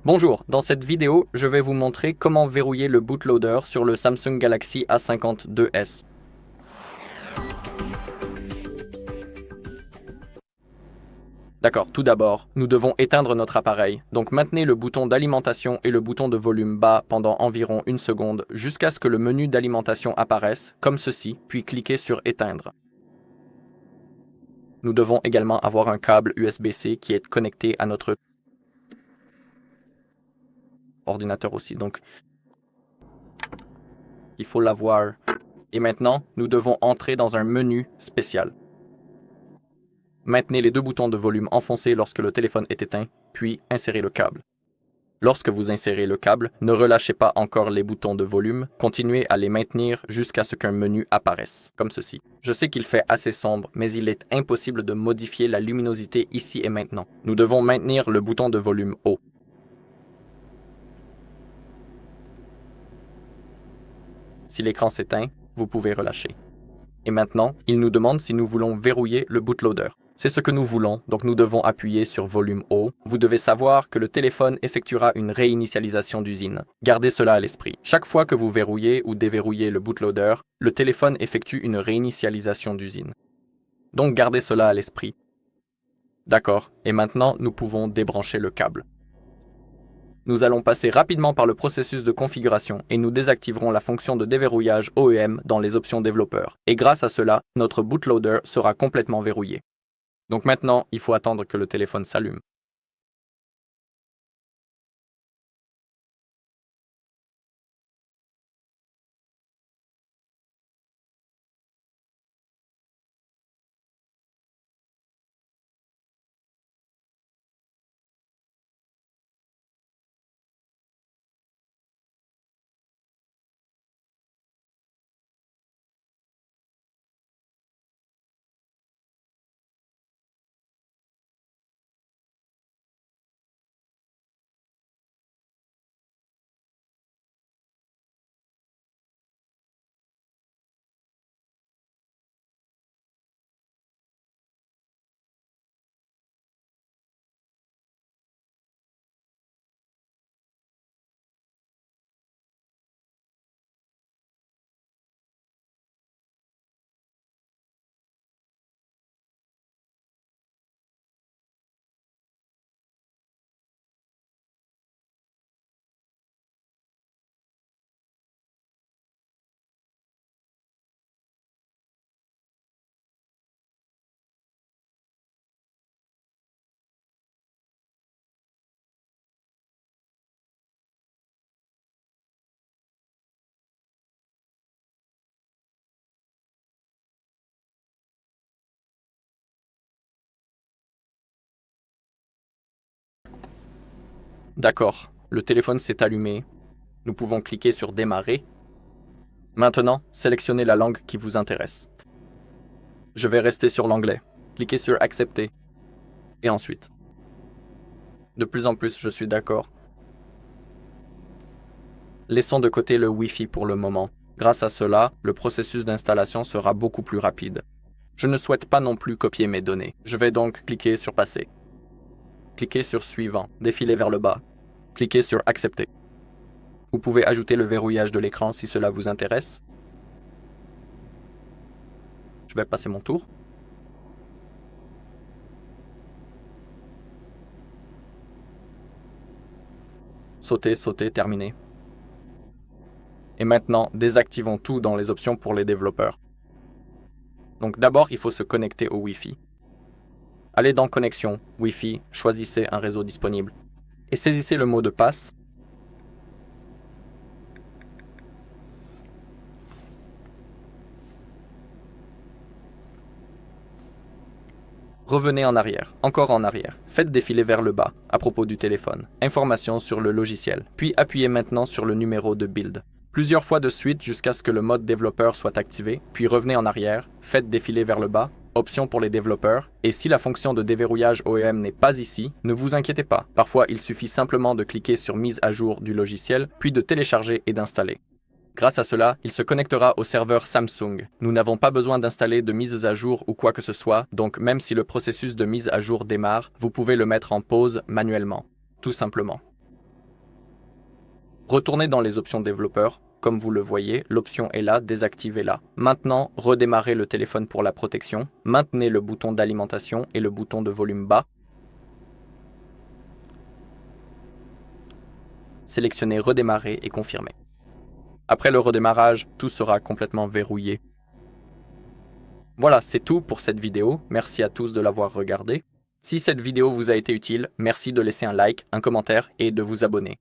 Bonjour, dans cette vidéo, je vais vous montrer comment verrouiller le bootloader sur le Samsung Galaxy A52s. D'accord, tout d'abord, nous devons éteindre notre appareil, donc maintenez le bouton d'alimentation et le bouton de volume bas pendant environ 1 seconde jusqu'à ce que le menu d'alimentation apparaisse, comme ceci, puis cliquez sur éteindre. Nous devons également avoir un câble USB-C qui est connecté à notre ordinateur aussi, donc il faut l'avoir. Et maintenant, nous devons entrer dans un menu spécial. Maintenez les deux boutons de volume enfoncés lorsque le téléphone est éteint, puis insérez le câble. Lorsque vous insérez le câble, ne relâchez pas encore les boutons de volume, continuez à les maintenir jusqu'à ce qu'un menu apparaisse, comme ceci. Je sais qu'il fait assez sombre, mais il est impossible de modifier la luminosité ici et maintenant. Nous devons maintenir le bouton de volume haut. Si l'écran s'éteint, vous pouvez relâcher. Et maintenant, il nous demande si nous voulons verrouiller le bootloader. C'est ce que nous voulons, donc nous devons appuyer sur volume haut. Vous devez savoir que le téléphone effectuera une réinitialisation d'usine. Gardez cela à l'esprit. Chaque fois que vous verrouillez ou déverrouillez le bootloader, le téléphone effectue une réinitialisation d'usine. Donc gardez cela à l'esprit. D'accord, et maintenant nous pouvons débrancher le câble. Nous allons passer rapidement par le processus de configuration et nous désactiverons la fonction de déverrouillage OEM dans les options développeurs. Et grâce à cela, notre bootloader sera complètement verrouillé. Donc maintenant, il faut attendre que le téléphone s'allume. D'accord, le téléphone s'est allumé. Nous pouvons cliquer sur Démarrer. Maintenant, sélectionnez la langue qui vous intéresse. Je vais rester sur l'anglais. Cliquez sur Accepter. Et ensuite. De plus en plus, je suis d'accord. Laissons de côté le Wi-Fi pour le moment. Grâce à cela, le processus d'installation sera beaucoup plus rapide. Je ne souhaite pas non plus copier mes données. Je vais donc cliquer sur Passer. Cliquez sur Suivant, défiler vers le bas. Cliquez sur Accepter. Vous pouvez ajouter le verrouillage de l'écran si cela vous intéresse. Je vais passer mon tour. Sauter, sauter, terminé. Et maintenant, désactivons tout dans les options pour les développeurs. Donc d'abord, il faut se connecter au Wi-Fi. Allez dans Connexion, Wi-Fi, choisissez un réseau disponible. Et saisissez le mot de passe. Revenez en arrière, encore en arrière. Faites défiler vers le bas, à propos du téléphone. Informations sur le logiciel. Puis appuyez maintenant sur le numéro de build. Plusieurs fois de suite jusqu'à ce que le mode développeur soit activé, puis revenez en arrière, faites défiler vers le bas, option pour les développeurs, et si la fonction de déverrouillage OEM n'est pas ici, ne vous inquiétez pas. Parfois, il suffit simplement de cliquer sur mise à jour du logiciel, puis de télécharger et d'installer. Grâce à cela, il se connectera au serveur Samsung. Nous n'avons pas besoin d'installer de mise à jour ou quoi que ce soit, donc même si le processus de mise à jour démarre, vous pouvez le mettre en pause manuellement, tout simplement. Retournez dans les options développeurs. Comme vous le voyez, l'option est là, désactivez-la. Maintenant, redémarrez le téléphone pour la protection. Maintenez le bouton d'alimentation et le bouton de volume bas. Sélectionnez Redémarrer et confirmez. Après le redémarrage, tout sera complètement verrouillé. Voilà, c'est tout pour cette vidéo. Merci à tous de l'avoir regardée. Si cette vidéo vous a été utile, merci de laisser un like, un commentaire et de vous abonner.